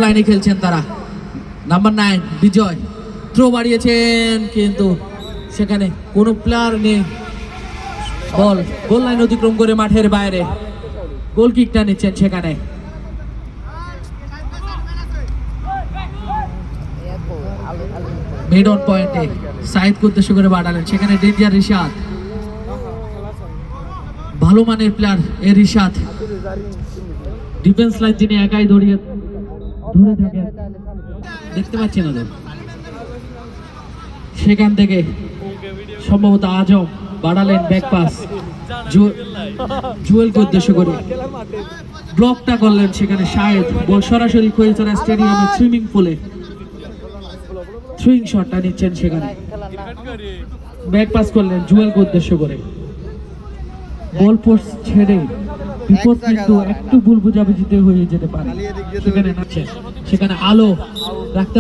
লাইনে খেলছেন তারা। নাম্বার 9 বিজয় থ্রো বাড়িয়েছেন, কিন্তু সেখানে কোনো প্লেয়ার নেই। বল গোল লাইন অতিক্রম করে মাঠের বাইরে, গোল কিকটা নিচ্ছেন সেখানে। মিড অন পয়েন্টে সাইদকে উদ্দেশ্য করে বাড়ালেন, সেখানে ডেঞ্জার রিশাদ, ভালো মানের প্লেয়ার এ রিশাদ। ডিফেন্স লাইন তিনি একাই ধরে থাকেন, দেখতে পাচ্ছেন ওদের। সেখান থেকে সম্ভবত আজম বাড়ালেন ব্যাক পাস জুয়েলকে উদ্দেশ্য করে, ব্লকটা করলেন সেখানে শাহেদ। বল সরাসরি খৈলচরা স্টেডিয়ামের সুইমিং পুলে সুইং শটটা নিচ্ছেন, সেখানে ব্যাক পাস করলেন জুয়েলকে উদ্দেশ্য করে। বল পোস্ট ছেড়ে বিপদ কিন্তু একটু ভুল বুঝাবুঝিতে হয়ে যেতে পারে, সেখানে নাচছেন, সেখানে আলো রাখতে